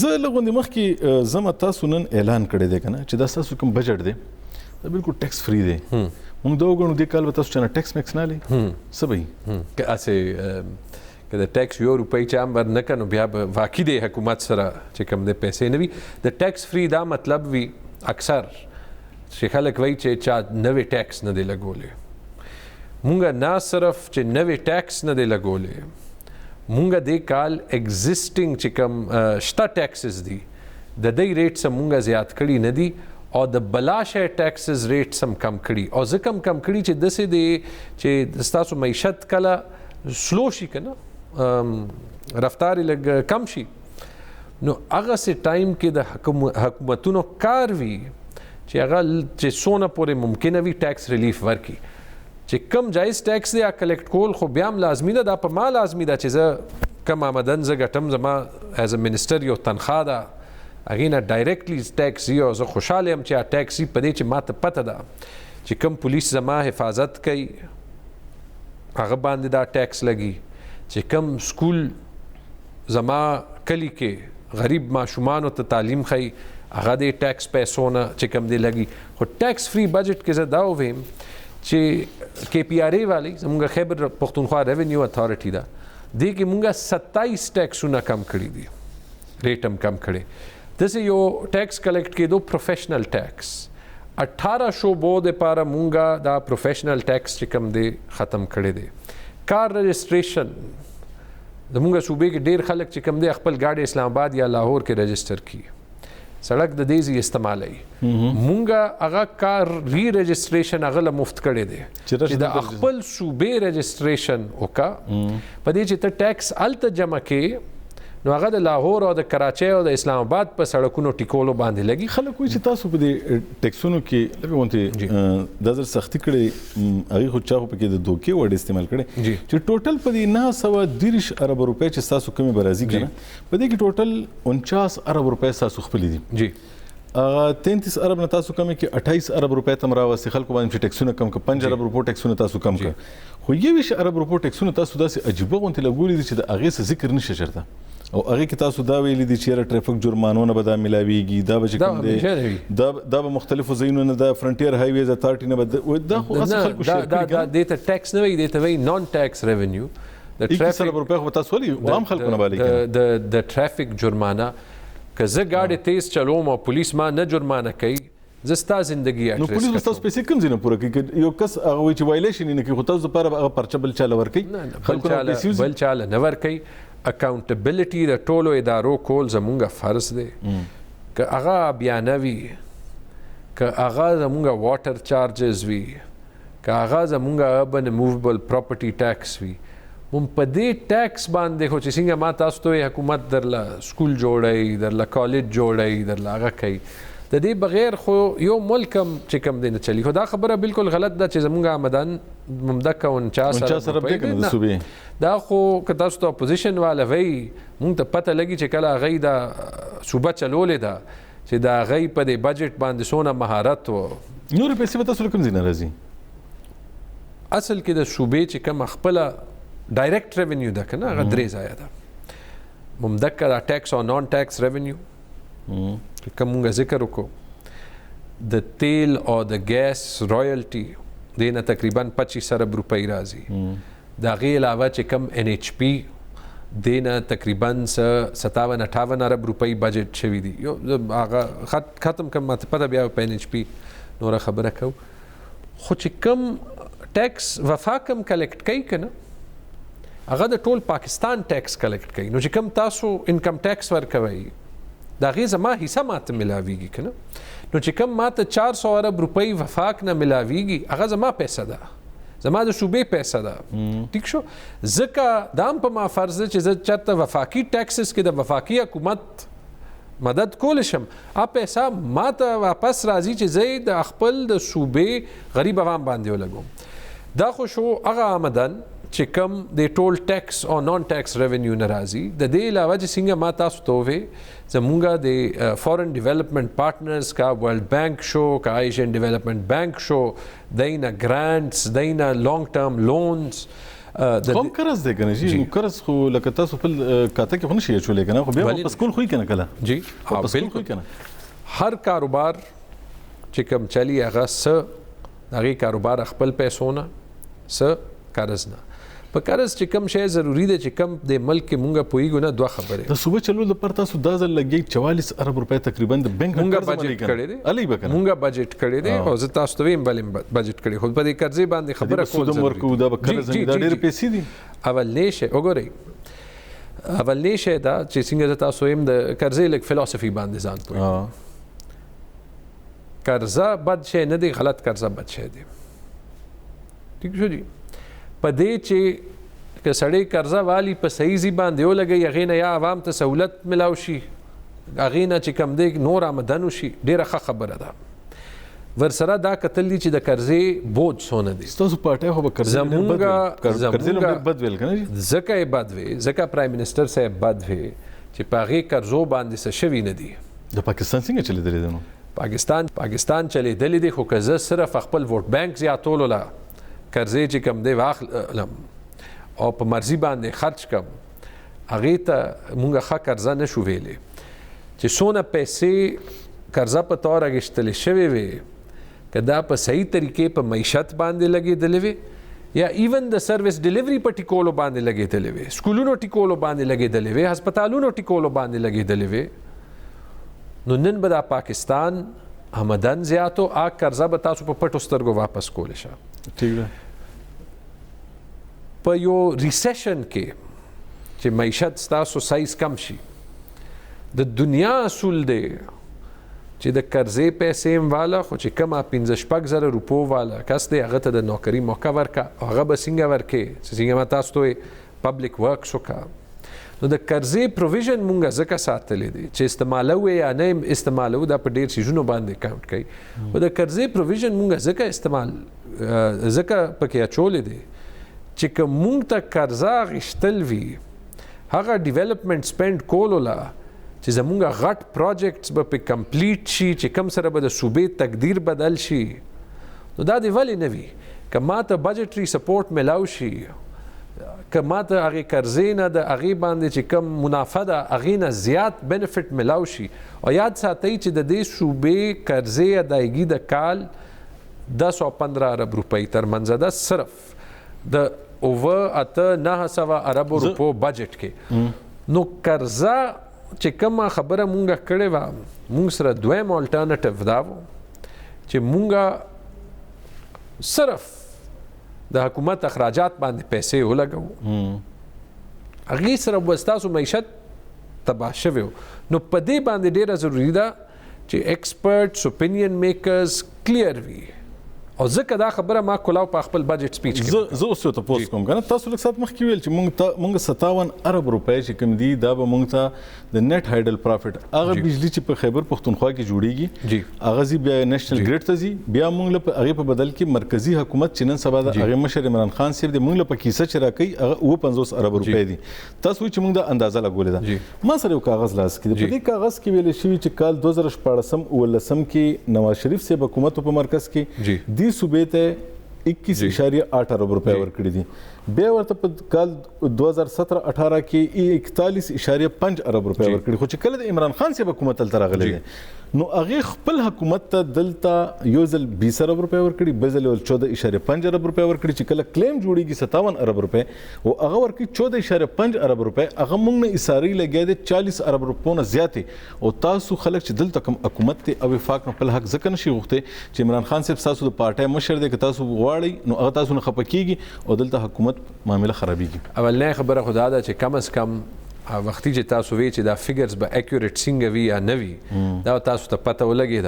A: زه لغوندې مخکې زما تاسو نن اعلان کړی دی کنه چې دا تاسو کوم بجټ دی دا بالکل ټیکس فری دی موږ دا وګورو د کال به تاسو چې ټیکس میکس نه لې سبي
B: که اسه که د ټیکس یو روپۍ چامبر نه کنو بیا به واقعي د حکومت سره چې کوم د پیسې نه وي د ټیکس فری دا مطلب وي اکثر چې خلک وایي چې چا نوې ټیکس نه دی لګولې مونږه نه صرف چې نوې ټیکس نه دی لګولې مونږه د کال ایگزیسټینګ چې کوم شته ټیکسز دي د دې ریټ سم مونږه زیات کړي نه دي او د بلاشه ټیکسز ریټ سم کم کړي او ځکه کم کړي چې دسه دي چې تاسو معیشت کله سلو شي کنه رفتار لګ کم شي نو هغه سي ټایم کې د حکومتونو کار وی چې هغه چې سونه پورې ممکنه وي ټیکس ریلیف ورکي چې کم جایز ټیکس دی کلیکټ کول خو بیا هم لازمي ده دا په ما لازمي ده چې زه کم آمدن زه ګټم زما ایز ا منسټر یو تنخواه ده هغې نه ډایرکټلی ټیکس یو زه خوشحاله یم چې ټیکس په دې چې ماته پته ده چې کم پولیس زما حفاظت کوي هغه باندې دا ټیکس لګي چې کم سکول زما کلی کې غریب ماشومانو ته تعلیم خي هغه د ټیکس پیسو نه چې کم دی لګي خو ټیکس فری بجټ کې زه دا ویم چې کې پی آر ای والی زموږ خیبر پښتونخوا ریونیو اتھارټي ده دې کې مونږه 27 ټیکسونه کم کړي دي ریټ هم کم کړي دسه یو ټیکس کلیکټ کېدو پروفیشنل ټیکس 18 شعبو د پاره مونږه دا پروفیشنل ټیکس چې کم دی ختم کړي دي کار رجسټریشن زموږ صوبې کې ډیر خلک چې کم دی خپل ګاډي اسلام آباد یا لاهور کې رجسټر کی سړک د دیزی استعمالي مونږه هغه کار ری رجسټریشن هغه له مفت کړي دي چې د خپل صوبې رجسټریشن وکا په دې چې ته ټیکس الته جمع کې نو هغه د لاهور او د کراچۍ او د اسلام آباد په سړکونو ټیکولو باندې لګي
A: خلک وایي چې تاسو په دې ټیکسونو کې لکه ونته د زر سختي کړي هغه خو چا په کې د دوکې وړ استعمال کړي چې ټوټل په دې 930 ارب روپۍ چې تاسو کومه برازي کنه په دې کې ټوټل 49 ارب روپۍ تاسو خپل دي
B: جی
A: 33 ارب نه تاسو کم کې 28 ارب روپۍ تم راوستي خلکو باندې ټیکسونه کم ک 5 ارب روپۍ ټیکسونه تاسو کم ک خو 20 ارب روپۍ ټیکسونه تاسو داسې عجيبه غونته لګولې چې د اغه څه ذکر نشي چرته او هغه کې تاسو دا ویلي دي چې ټریفیک جرمانونه به دا ملاويږي دا به کوم دي دا به مختلفو ځایونو نه د فرنټیر هایویز اتارټي نه به دا خو اصل خلکو شي
B: دا د ټیکس نه وي د وی نون ټیکس ریونیو د
A: ټریفیک روپے خو تاسو ولي عام خلکو نه بالي
B: د ټریفیک جرمانه که زه گاډي تیز چلوم او پولیس ما نه جرمانه کوي زستا زندگی
A: نو پولیس به تاسو پیسې کوم ځینه پوره کوي یو کس هغه وی چې وایلیشن نه کوي خو تاسو لپاره هغه پرچه بل چاله ور کوي
B: خلکو بل چاله نه ور کوي اکاونټیبلټي د ټولو ادارو کول زمونږه فرض دی که هغه بیانوي که هغه زمونږه واټر چارجز وي که هغه زمونږه اربن موویبل پراپرټي ټیکس وي مون په دې ټیکس باندې خو چې څنګه ما تاسو ته حکومت درله سکول جوړی درله کالج جوړی درله هغه کوي د دې بغیر خو یو ملک چې کم دی نه چلی خو دا خبره بالکل غلط ده چې زمونږ آمدن ممدک 49 روپۍ د صوبې دا خو که تاسو ته اپوزیشن والا وی مونږ ته پته لګي چې کله هغوی دا صوبه چلولې ده چې د هغوی په دې بجټ باندې څونه مهارت و
A: نورې پیسې به تاسو له کوم ځای نه راځي
B: اصل کې د صوبې چې کوم خپله ډایرکټ ریونیو ده که نه هغه درې ځایه ده ممدک دا ټیکس او نان ټیکس ریونیو که مونږ ذکر وکړو د تیل او د ګیس رایلټي دې نه تقریبا 25 ارب روپۍ راځي د هغې علاوه چې کم NHP دې نه تقریبا 57-58 ارب روپۍ بجټ شوي دي یو هغه ختم کم ماته پته بیا په NHP نوره خبره کوو خو چې کم ټیکس وفاق هم کلیکټ کوي که نه هغه د ټول پاکستان ټیکس کلیکټ کوي نو چې کم تاسو انکم ټیکس ورکوئ دا غي زما حصہ ماته ملاويږي کنه نو چې کوم ماته 400 ارب روپۍ وفاق نه ملاويږي هغه زما پیسې ده زما د صوبې پیسې ده ٹھیک شو ځکه دام په ما فرض چې زه چرته وفاقي ټیکسز کې د وفاقي حکومت مدد کول شم پیسې ماته واپس راځي چې زه د خپل د صوبې غریب عوام باندې ولګوم دا خو شو هغه آمدن چې کم د ټول ټیکس او نان ټیکس ریونیو نه راځي د دې علاوه چې څنګه ما تاسو ته وې زمونږه د فورن ډیولپمنٹ پارټنرز کا ورلد بینک شو کا ایشین ډیولپمنٹ بینک شو دینه ګرانټس دینه لانګ ټرم لونز
A: کوم قرض دی کنه جی قرض خو لکه تاسو خپل کاته کې خو نشي چولې کنه خو بیا واپس کول خو کنه کله
B: جی بالکل کنه هر کاروبار چې کوم چلی هغه س هغه کاروبار خپل پیسو نه س قرض نه په قرض چې کم شی ضروری دی چې کم د ملک کې مونږه پویګو نه دوه خبره
A: د صوبې چلول لپاره تاسو دا ځل لګي 44 ارب روپۍ تقریبا د بانک
B: مونږه بجټ کړی دی علي بکنه مونږه بجټ کړی دی او زه تاسو ته ویم بلم بجټ کړی خو په دې قرضې باندې خبره کول
A: سودم ورکو دا قرض دا ډېر پیسې دي
B: اول نشه وګورئ اول نشه دا چې څنګه تاسو هم د قرضې لیک فلسفي باندې ځان پوي قرضه بد شي نه دی غلط قرضه بد شي دی ٹھیک شو جی په دې چې که سړی قرضه والی په صحیح ځای باندې ولګي هغې نه یا عوام ته سهولت ملاو شي هغې نه چې کم دی نور آمدن وشي ډېره ښه خبره ده ورسره دا کتل دي چې د قرضې بوج څونه دی
A: ستاسو پارټۍ خو به قرضې بد ویل که نه
B: ځکه یې بد وی ځکه پرایم منسټر صاحب بد وی چې په هغې قرضو باندې څه شوي نه دي
A: د پاکستان څنګه چلېدلی دی نو
B: پاکستان چلېدلی دی خو که زه صرف خپل ووټ بانک زیاتولو له قرضې چې کم دی واخلم او په مرضي باندې خرج کم هغې ته مونږه ښه قرضه نه شو ویلی چې څونه پیسې قرضه په طور اخیستلې شوې وې که دا په صحیح طریقې په معیشت باندې لګېدلې وې یا ایون د سروس ډیلیوري په ټیکولو باندې لګېدلې وې سکولونو ټیکولو باندې لګېدلې وې هسپتالونو ټیکولو باندې لګېدلې وې نو نن به دا پاکستان آمدن زیاتو قرضه به تاسو په پټو سترګو واپس کولی شه
A: ٹھیک ده
B: په یو ریسیشن کې چې معیشت ستاسو سایز کم شي د دنیا اصول دی چې د قرضې پیسې هم والا خو چې کم 15-16 زره روپو والا کس دی هغه ته د نوکري موقع ورکا هغه به څنګه ورکې څنګه ما تاسو ته پبلک ورکس وکړه نو د قرضې پروویژن مونږه ځکه ساتلی دی چې استعمالو یا نه استعمالو دا په ډېر څیزونو باندې کاونټ کوي او د قرضې پروویژن مونږه ځکه استعمال ځکه پکې اچولی دی چې که مونږ ته قرضه اخیستل وي هغه ډیولپمنټ سپینډ کولو له چې زمونږ غټ پروجیکټس به پې کمپلیټ شي چې کم سره به د صوبې تقدیر بدل شي نو دا دې ولې نه وي که ما ته بجټري سپورټ ملاو شي که ما ته هغې قرضې نه د هغې باندې چې کوم منافع ده هغې نه زیات بینفټ ملاو شي او یاد ساتئ چې د دې صوبې قرضې ادایګي د کال 1015 ارب روپۍ ترمنځه ده صرف د اووه اته 900 اربو روپو بجټ کې نو قرضه چې کومه خبره مونږ کړې وه مونږ سره دویم الټرنیټیو دا و چې مونږ صرف د حکومت اخراجات باندې پیسې ولګو هغې سره به ستاسو معیشت تباه شوی نو په دې باندې ډېره ضروري ده چې ایکسپرټس اوپینین میکرز کلیر وي او ځکه دا خبره ما کولاو په خپل بجټ سپیچ کې
A: زه اوس یو تپوس کوم کنه تاسو لږ ساعت مخکې ویل چې مونږ 57 ارب روپۍ چې کوم دي دا به مونږ ته د نیټ هایډل پروفټ هغه بجلی چې په خیبر پښتونخوا کې جوړیږي هغه زی بیا نېشنل ګریډ ته زی بیا مونږ له هغه په بدل کې مرکزی حکومت چې نن سبا د هغه مشر عمران خان صاحب د مونږ له په کیسه چې راکې هغه 50 ارب روپۍ دي تاسو چې مونږ د اندازه لګولې ده ما سره یو کاغذ لاس کې په دې کاغذ کې ویل شوی چې کال 2014 ولسم کې نواز شریف صاحب حکومت په مرکز کې دی صوبې ته 21.8 ارب روپۍ ورکړي دي بیا ورته په کال 2017-18 کې 41.5 ارب روپۍ ورکړي خو چې کله د عمران خان صاحب حکومت تل راغلی دی نو هغه خپل حکومت ته دلته یو ځل 20 ارب روپۍ ورکړي بل ځل 14.5 ارب روپۍ ورکړي چې کله کلیم جوړیږي 57 ارب روپۍ او هغه ورکړي 14.5 ارب روپۍ هغه موږ نه اساري لګیا دي 40 ارب روپۍ نه زیاتې او تاسو خلک چې دلته کوم حکومت ته او وفاق خپل حق ځکه نشي غوښته چې عمران خان صاحب تاسو د پارټي مشر دی که تاسو غواړئ نو هغه تاسو نه خپکیږي او دلته حکومت معاملې خرابېږي
B: اولنۍ خبره خدا ده چې کم از کم وختي چې تاسو وی چې دا فګرز به اکیوریټ څنګه وي یا نه وي دا تاسو ته پته ولګي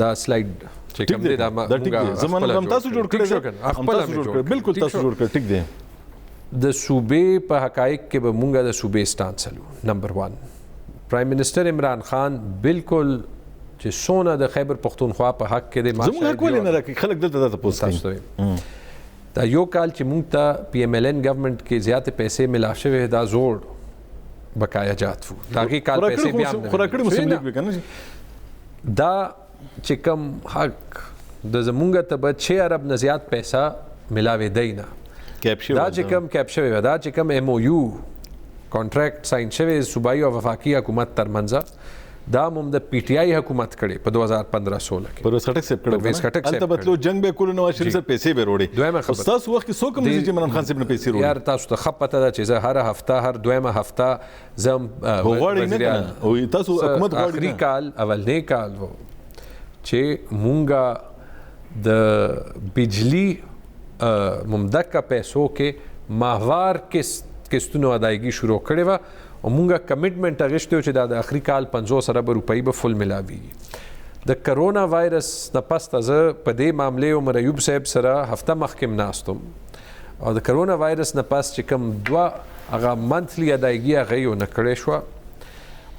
B: دا سلاید چې کوم دی دا موږ
A: زمونږ هم تاسو جوړ کړی بالکل تاسو جوړ کړی ټیک دی
B: د صوبې په حقایق کې به موږ د صوبې سټانس لرو نمبر 1 پرایم منسٹر عمران خان بالکل چې سونه د خیبر پښتونخوا په حق کې د
A: زموږ حق ولې نه راکړي خلک دلته دا پوښتنه
B: کوي دا یو کال چې موږ ته پی ایم ایل این گورنمنت کې زیاتې پیسې ملا شوې دا زوړ بقایا جات وو دا کې کال پیسې بیا هم
A: خوراکړي مسلم لیگ وکنه
B: دا چې کوم حق د زمونږ ته به 6 ارب نه زیات پیسہ ملاوي دی نه
A: کیپشن
B: دا چې کوم کیپشن دا چې کوم ایم او یو کانټریکټ ساين شوی صوبایي او وفاقي حکومت ترمنځ دا موږ د پی ټی آی حکومت کړي په 2015-16 کې
A: پرویز خټک سیب کړو البته بتلو جنگ به کول نواز شریف سره پیسې به وروړي
B: دویمه خبره
A: تاسو وخت کې څوک مې چې عمران خان صاحب نه پیسې وروړي
B: یار تاسو ته خپته ده چې زه هر هفته هر دویمه هفته زم
A: غواړم نه او تاسو حکومت غواړي
B: اخري کال اولنې کال وو چې مونږه د بجلی ممدکه پیسو کې ماهوار قسطونو ادایګي شروع کړې وه او مونږه کمیټمنټ اغشتو چې دا د اخري کال 50 ارب روپۍ به فل ملاوي د کرونا وایرس نه پس زه په دې معاملې عمر ایوب صاحب سره هفته مخکې ناستم او د کرونا وایرس نه پس چې کوم دوه هغه منثلی ادایګي هغه یو نه کړې شو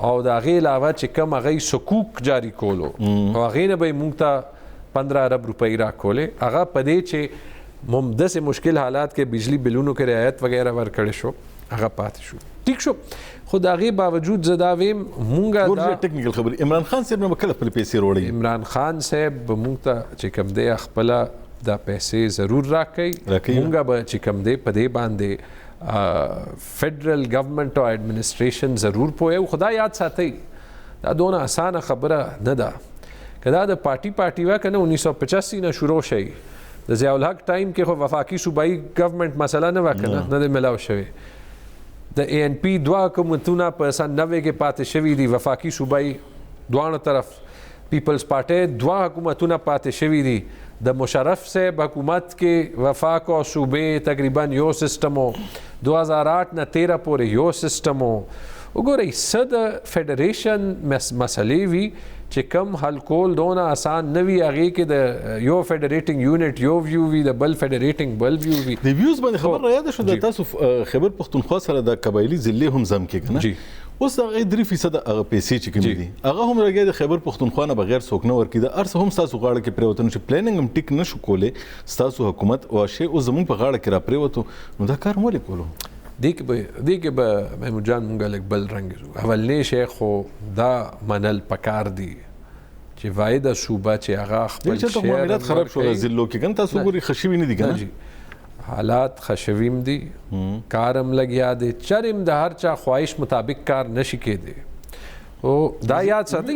B: او د هغې علاوه چې کوم هغه سکوک جاری کولو او هغې نه به مونږ ته 15 ارب روپۍ راکولې هغه په دې چې موږ داسې مشکل حالات کې بجلی بلونو کې رعایت وغیرہ ورکړی شو هغه پاتې شو ټیک شو خو د هغې باوجود زه دا ویم مونږه دا
A: ټیکنیکل خبرې عمران خان صاحب نه کله خپل پیسې وروړي
B: عمران خان صاحب به مونږ ته چې کوم دی خپله دا پیسې ضرور راکوي مونږه به چې کوم دی په دې باندې فیډرل ګورنمنټ او ایډمنسټریشن ضرور پوهیو خدا یاد ساتئ دا دونه اسانه خبره نه ده که دا د پارټي وه که نه 1985 نه شروع شي د ضیاء الحق ټایم کې خو وفاقي صوبایي ګورنمنٹ مسله نه وه که نه د ملاو شوی د اے این پی دوه حکومتونه په سن 90 کې پاتې شوي دي وفاقي صوبایي دواړو طرف پیپلز پارټۍ دوه حکومتونه پاتې شوي دي د مشرف صاحب حکومت کې وفاق او صوبې تقریبا یو سیستم 2008 نه 13 پورې یو سیستم وګورئ څه د فیډریشن مسلې وي چې کم حل کول دونه آسان نه وي هغې کې د یو فیډریټنګ یونټ یو ویو وي د بل فیډریټنګ بل ویو وي
A: د ویوز باندې خبر را یاد شو د تاسو خیبر پښتونخوا سره د قبایلي ضلع هم زم کې کنه اوس هغه 3% هغه پیسې چې کوم دي هغه هم راګي د خیبر پښتونخوا نه بغیر څوک نه ورکړي د ارس هم تاسو غاړه کې پریوتن چې پلانینګ هم ټیک نشو کولې تاسو حکومت او شی او زمون په غاړه کې را پریوتو نو دا کار مولې کولو
B: دې کې به محمود جان مونږ لږ بل رنګ اولنې شی خو دا منل پکار دي چې واحده صوبه چې هغه خپل
A: شهر خراب شو ضلعو کې ګن تاسو ګوري خشوي نه دي ګن
B: حالات خشویم دي کارم لګیا دی چرم د هر چا خواهش مطابق کار نشي کېدی او دا یاد ساتئ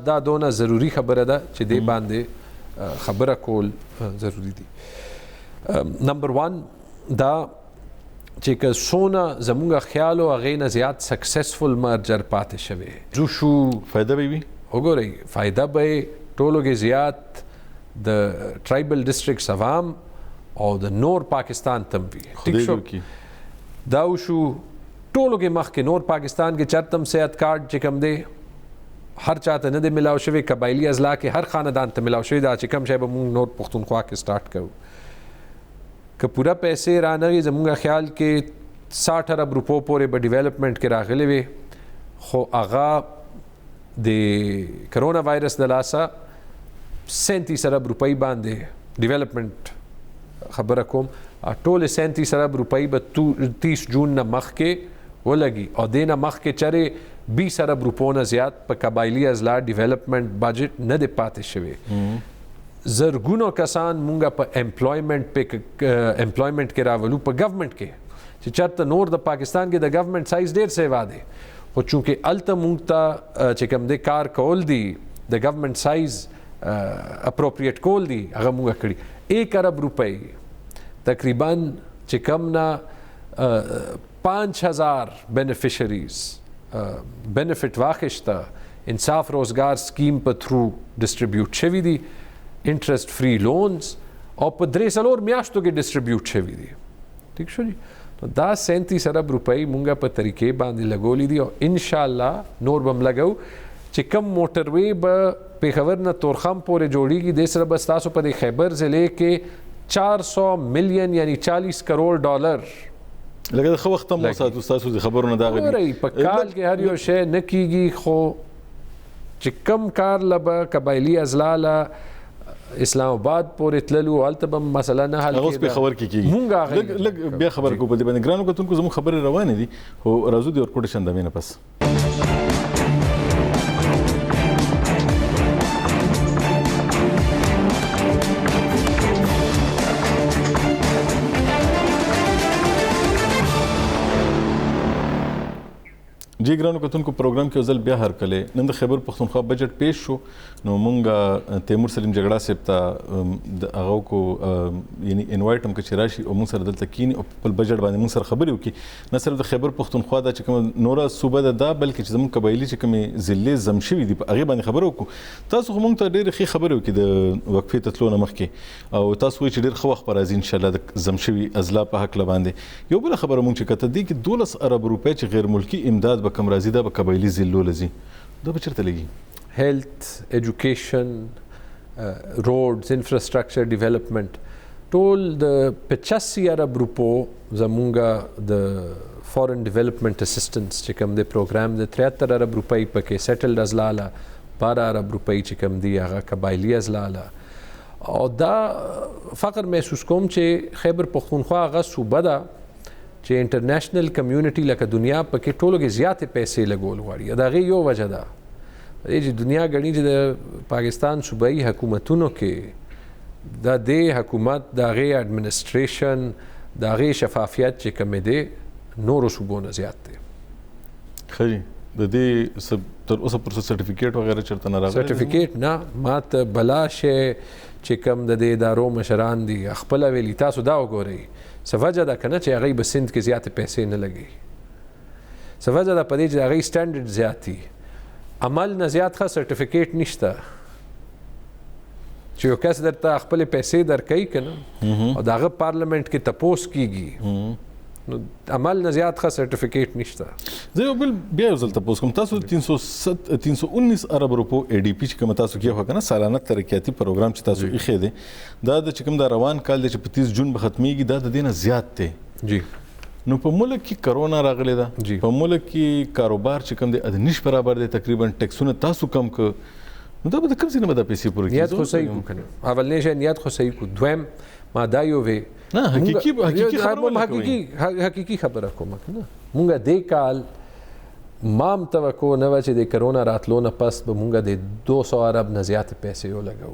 B: دا دونه ضروری خبره ده چې دې باندې خبره کول ضروری دي. نمبر 1 دا چې که څونه زمونږ خیال او هغې نه زیات سکسسفل مرجر پاتې شوی زو شو
A: فایده به وي
B: وګورئ فایده به ټولو کې زیات د ټرایبل ډسټرکټس عوام او د نور پاکستان تم وي ټیک شو دا شو ټولو کې مخکې نور پاکستان کې چرتم صحت کارت چې کوم دی هر چاته نه دی ملاو شوی قبایلي اضلاع کې هر خاندان ته ملاو شوی دا چې کوم شی به مونږ نور پښتونخوا کې سٹارټ کوو که پورا پیسې رانغی زمونږ خیال کې 60 ارب روپو پورې به ډیولپمنٹ کې راغلی وي خو هغه د کرونا وایرس د لاسه 37 ارب روپۍ باندې ډیولپمنٹ خبره کوم ټول 37 ارب روپۍ به 30 جون نه مخکې ولګي او دې نه مخکې چرې 20 ارب روپو نه زیات په قبایلي اضلاع ډیولپمنٹ بجټ نه دی پاتې شوی. زرګونو کسان مونږه په امپلایمنٹ کې راولو په ګورنمنت کې چې چرته نور د پاکستان کې د ګورنمنت سایز ډیر سیوا دی خو چونکې الته مونږ ته چې کوم دی کار کول دی د ګورنمنت سایز اپروپریټ کول دی هغه مونږه کړي 1 ارب روپۍ تقریبا چې کم نه 5000 بینیفیشریز بینیفٹ واخیشته انصاف روزګار سکیم په تھرو ډسټریبیوټ شوي دي انټرست فری لونز او په 3 میاشتو کې ډسټریبیوټ شوي دي ٹھیک شو جی نو دا 37 ارب روپۍ مونږه په طریقې باندې لګولې دي او ان شاء الله نور بم لګو چې کم موټر وی به پیښور نه تورخم پورې جوړیږي د سره بس تاسو په خیبر ضلع کې 400 ملین یعنی 40 کروڑ ډالر
A: لکه د خو وخت مو ساتو تاسو د خبرونه دا غوړي
B: په کال کې هر یو شی نه کیږي خو چې کم کار لبه قبایلی اضلاع اسلام آباد پورې تللو هلته به مسله نه حل
A: کېده په خبر کې کېږي مونږ لږ بیا خبر کو په دې باندې ګرانو کتونکو زموږ خبرې روانې دي خو راځو د ورکوټ شندامې نه پس جی ګرانو کتونکو پروګرام کې ځل بیا هر کله نن د خیبر پښتونخوا بجټ پیش شو نو مونږ تیمور سلیم جګړه سیب ته د هغه کو یعنی انوایټ هم کې راشي او مونږ سره دلته کینی او په بجټ باندې مونږ سره خبرې وکړي نه صرف د خیبر پښتونخوا د چې کوم نوره صوبه ده بلکې چې زموږ قبایلی چې کوم ضلع زمشوي دي په هغه باندې خبرې وکړو تاسو مونږ ته ډېر ښه خبرې وکړي د وقفې ته تلو نه مخکې او تاسو وایي چې ډېر ښه وخت پر راځي ان شاء الله د زمشوي اضلاع په حق باندې یو بل خبره مونږ چې کته دي کې 12 ارب روپۍ چې غیر ملکی امداد به کم راځي دا به قبایلی ضلعو لزي دا به چیرته لګي
B: health, education, roads, infrastructure development ټول د 85 ارب روپو زمونږه د فورن ډیولپمنٹ اسسټنس چې کوم د پروګرام د 73 ارب روپۍ پکې سیټلډ اضلاع له 12 ارب روپۍ چې کوم دی هغه قبایلی اضلاع له او دا فخر محسوس کوم چې خیبر پښتونخوا هغه صوبه ده چې انټرنیشنل کمیونټي لکه دنیا پکې ټولو کې زیاتې پیسې لګول غواړي دا غي یو وجه ده چې دنیا غني چې د پاکستان صوبایي حکومتونو کې د دې حکومت د غي اډمنستریشن د غي شفافیت چې کوم دی نورو صوبو نه زیات دی
A: خري د دې تر اوسه پر سرټیفیکیټ وغیرہ چرته نه راغلی
B: سرټیفیکیټ نه ماته بلاشه چې کوم د دې ادارو مشران دي خپل ویلی تاسو دا وګورئ سوجه دا کنه چې هغه بسند کې زیات پیسې نه لګي سوجه دا پدې چې هغه سټانډرډ زیاتی عمل نه زیات ښه سرټیفیکیټ نشته چې یو کس درته خپل پیسې درکوي کنه او داغه پارلیمنت کې تپوس کیږي نو عمل نه زیات ښه سرټیفیکیټ نشته
A: زه یو بل بیا یو ځل تپوس کوم تاسو 319 ارب روپو اي ډي پی چې کوم تاسو کې هو کنه سالانه ترقیاتي پروګرام چې تاسو یې خې دي دا د چې کوم دا روان کال د 30 جون به ختميږي دا د دینه زیات دی
B: جی
A: نو په ملک کې کرونا راغلی ده په ملک کې کاروبار چې کوم دی ادنیش برابر دی تقریبا ټیکسونه تاسو کم ک نو دا به کوم څه نه به پیسې پوره
B: نیت خو صحیح کو کنه اولنې شی نیت خو صحیح کو دویم ما دا یو وی
A: نه
B: حقيقي خبره کوم کنه مونږه دې کال مام توقع نه و چې د کرونا راتلو نه پس به مونږه د 200 ارب نه زیات پیسې ولګو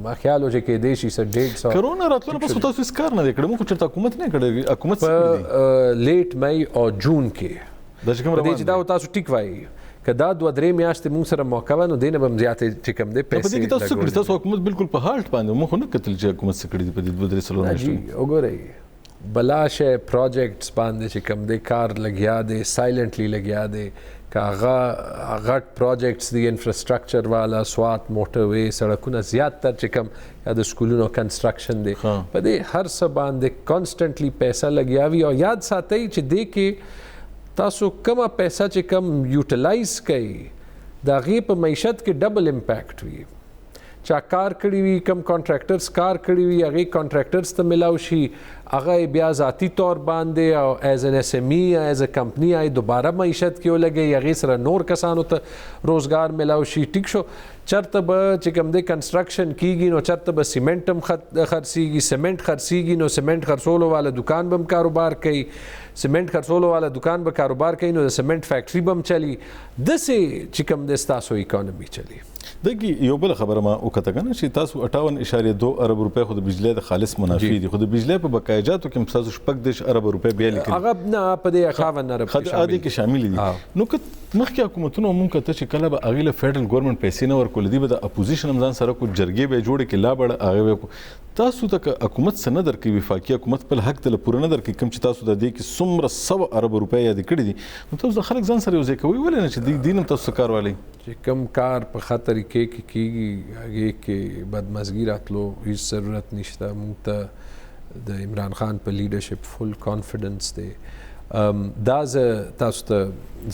B: ما خیال و چې کې دې شي 150
A: کرونا راتلو پس تاسو هیڅ کار نه دی کړی موږ چېرته حکومت نه کړی حکومت څه کړی
B: په لیټ مئی او جون کې
A: دا چې کوم
B: په دې چې دا تاسو ټیک وایي که دا 2-3 میاشتې موږ سره موقع وه نو دې نه به هم زیاتې چې کوم دی
A: په دې کې تاسو څه کړي تاسو حکومت بالکل په هالټ باندې موږ خو نه کتل چې حکومت څه کړي دي په دې 2-3 سالونو
B: جی وګورئ بلا شی پروجیکټس باندې چې کوم دی کار لګیا دی سایلنټلی لګیا دی که هغه غټ پروجیکټس دي انفراسټرکچر والا سوات موټر وی سړکونه زیاتتر چې کوم یا د سکولونو کنسټرکشن دی په دې هر څه باندې کانسټنټلی پیسه لګیا وي او یاد ساتئ چې دې کې تاسو کومه پیسه چې کم یوټیلایز کړئ د هغې په معیشت کې ډبل امپیکټ وي چا کار کړي وي کم کانټراکټرز کار کړي وي هغې کانټراکټرز ته ملاو شي هغه بیا ذاتی طور باندې او ایز ان ایس ایم ای ایز ا کمپنی دوباره معیشت کې ولګي هغې سره نور کسانو ته روزګار ملاو شي ټیک شو چرته به چې کوم دی کنسټرکشن کیږي نو چرته به سیمنټ هم خرڅیږي سیمنټ خرڅیږي نو سیمنټ خرڅولو والا دکان به هم کاروبار کوي سیمنټ خرڅولو والا دکان به کاروبار کوي نو د سیمنټ فیکټري به هم چلی داسې چې کوم دی ستاسو اکانومي چلی
A: دغه یو بل خبره ما وکړه کنه چې تاسو 58.2 ارب روپے خو د بجلی د خالص منافع دي خو د بجلی په بقایجاتو کې تاسو 6.10 ارب روپے بیا لیکل
B: هغه نه په دې 51 ارب
A: کې شامل دي نو که مخکې حکومتونو مونږ ته چې کله به اغیله فدرل ګورنمنت پیسې نه ورکول دي به د اپوزیشن هم ځان سره کو جرګې به جوړ کې لا بړ هغه تاسو ته حکومت سره نه درکې وفاقي حکومت په حق ته پوره نه درکې کوم چې تاسو د دې کې څومره 100 ارب روپے یاد کړی دي نو تاسو د خلک ځان سره یو ځای کوي ولې نه چې دینم تاسو کار والی
B: چې کم کار په خاطر کې کیږي هغه کې بدمزګی راتلو هیڅ ضرورت نشته مونږ ته د عمران خان په لیډرشپ فل کانفیډنس دی دا تاسو ته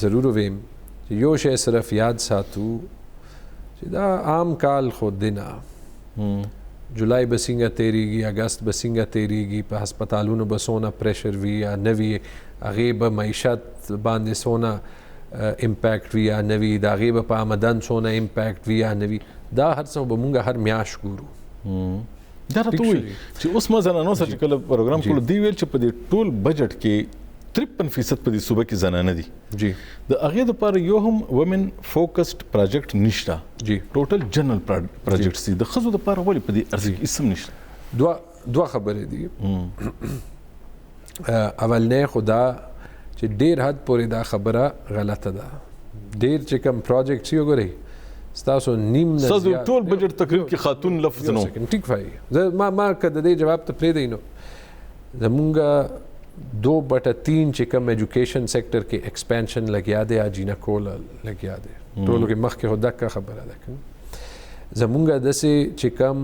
B: ضرور ویم چې یو شی صرف یاد ساتو چې دا عام کال خود دینا جولائی به څنګه تیریږي اگست به څنګه تیریږي په هسپتالونو به څونه پریشر وي یا نه وي هغې به معیشت باندې څونه امپیکټ وي یا نه وي د هغې به په آمدن څونه امپیکټ وي یا نه وي دا هر څه به مونږ هر میاشت ګورو
A: دا راته وایي چې اوس ما زنانو سره چې کله پروګرام کولو دی ویل چې په دې ټول بجټ کې 53% په دې صوبه کې زنانه دي
B: جی
A: د هغې دپاره یو هم ومن فوکسډ پروجیکټ نشته
B: جی
A: ټوټل جنرال پروجیکټس دي د ښځو دپاره ولې په دې ارزښت کې هېڅ هم نشته
B: دوه خبرې دي اولنی خو دا چې ډېر حد پورې دا خبره غلطه ده ډېر چې کوم پروجیکټس یې وګورئ ستاسو نیم نه
A: زیات ټول بجټ تقریب کې خاتون لفظ نو
B: ټیک وایي ما که د دې جواب ته پرېږدئ نو زمونږ 2/3 چې کوم ایجوکیشن سیکټر کې ایکسپینشن لګیا دی اجینا کول لګیا دی ټولو کې مخکې خو دغه خبره ده کنه زمونږ داسې چې کوم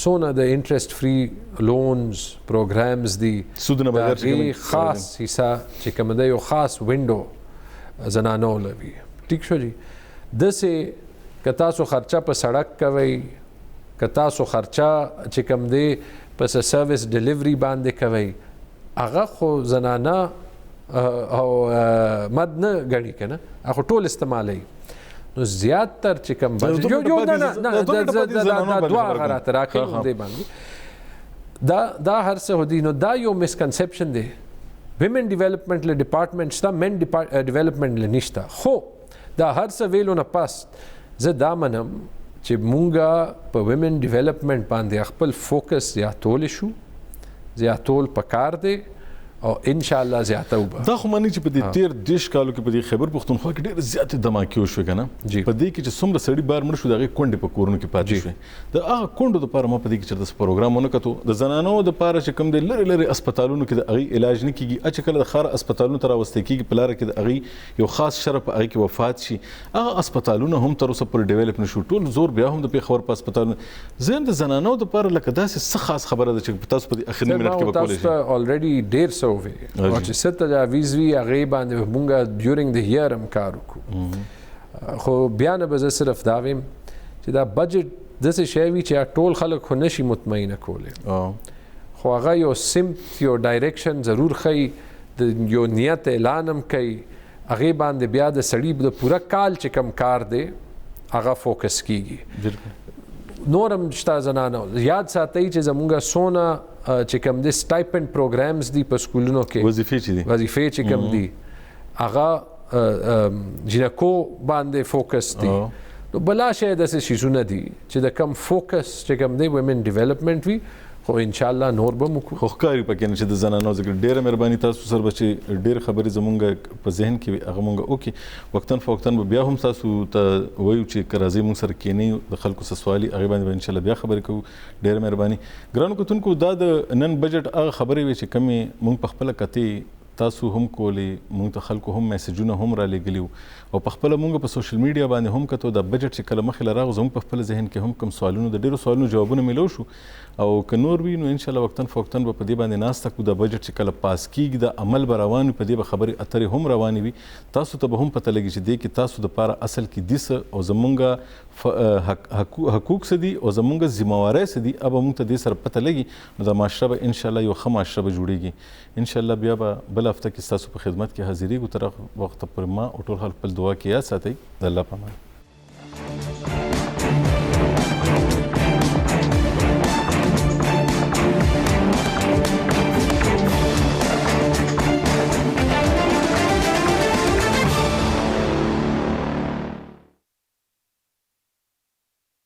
B: سونه د انټرست فری لونز پروګرامز دي
A: سود نه بغیر
B: چې خاص حصہ چې کوم دی یو خاص وینډو زنانو لوي ټیک شو جی داسې که تاسو خرچه په سړک کوئ که تاسو خرچه چې کوم دی په سرویس ډیلیوري باندې کوئ هغه خو زنانه او مد نه ګڼي که نه هغه ټول استعمالوي نو زیاتتر چې کوم یو نه دوه هغه راته راکوي همدې باندې دا هر څه دي نو دا یو مسکنسپشن دی ویمن ډیولپمنټ له ډپارټمنټ شته مین ډیولپمنټ له نشته خو دا هر څه ویلو نه پس زه دا منم چې مونږه په ویمن ډیولپمنټ باندې خپل فوکس زیاتولی شو زیاتول پکار دی او ان شاء الله زیاته وبه
A: دا خو معنی چې په دې 13 کالو کې په دې خیبر پښتونخوا کې ډېر زیاتې دماکې وشوې که نه په دې کې چې څومره سړي بار مړه شو د هغې کونډې په کورونو کې پاتې شوې د هغه کونډو دپاره ما په دې کې چېرته پروګرام ونه کتو د زنانو دپاره چې کوم دی لرې لرې اسپتالونو کې د هغې علاج نه کېږي چې کله د ښار اسپتالونو ته راوستی کېږي په لاره کې د هغې یو خاص شرف په هغې کې وفات شي هغه اسپتالونه هم تر اوسه پورې ډیولپ نه شو ټول زور بیا هم د پېښور په اسپتالونو زه د زنانو دپاره لکه داسې څه خاص خبره ده چې تاسو په دې اخرني منټ کې به کولی شئ
B: الریډي ډېر څه ووې چې څه تجاویز وي هغې باندې مونږ ډیورنګ د هیر هم کار وکړو خو بیا نه به زه صرف دا ویم چې دا بجټ داسې شی وي چې ټول خلک خو نشي مطمئنه کولی خو هغه یو سمت یو ډایرکشن ضرور ښیي د یو نیت اعلان هم کوي هغې باندې بیا د سړي د پوره کال چې کم کار دی هغه فوکس کیږي نور هم شته زنانه یاد ساتئ چې زمونږ څونه چې کوم دی سټایپنډ پروګرامز دي په سکولونو کې وظیفې چې کوم دي هغه جینکو باندې فوکس دي نو بلا شی داسې شیزونه دي چې د کم فوکس چې کوم دی ومن ډیولپمنٹ وي خو ان شاء الله نور به مو
A: خو ښکاري پکې نه چې د زنانو ذکر ډېره مهرباني تاسو سره به چې ډېرې خبرې زمونږ په ذهن کې وي هغه مونږ وکړي وقتاً فوقتاً به بیا هم تاسو ته وایو چې که راځئ مونږ سره کښېنئ د خلکو څه سوالي هغې باندې به انشاءالله بیا خبرې کوو ډېره مهرباني ګرانو کتونکو دا د نن بجټ هغه خبرې وې چې کمې مونږ په خپله کتې تاسو هم کولې مونږ ته خلکو هم میسجونه هم را لېږلي وو او په خپله مونږ په سوشل میډیا باندې هم کتو دا بجټ چې کله مخې له راغو زموږ په خپل ذهن کې هم کوم سوالونو د ډېرو سوالونو جوابونه میلو شو او که نور وي نو انشاءالله وقتاً فوقتاً به په دې باندې ناسته کړو دا بجټ چې کله پاس کیږي د عمل به روان وي په دې به خبرې اترې هم روانې وي تاسو ته به هم پته لګي چې دې کې تاسو دپاره اصل کې دي څه او زمونږ حقوق څه دي او زمونږ ذمهوارۍ څه دي اب موږ ته دې سره پته لګي نو دا معاشره به انشاءالله یو ښه معاشره به جوړیږي انشاءالله بیا به بل هفته کې ستاسو په خدمت کې حاضرېږو تر هغه وخته پورې ما او ټول خلک خپل دعا کې یاد ساتئ د الله په امان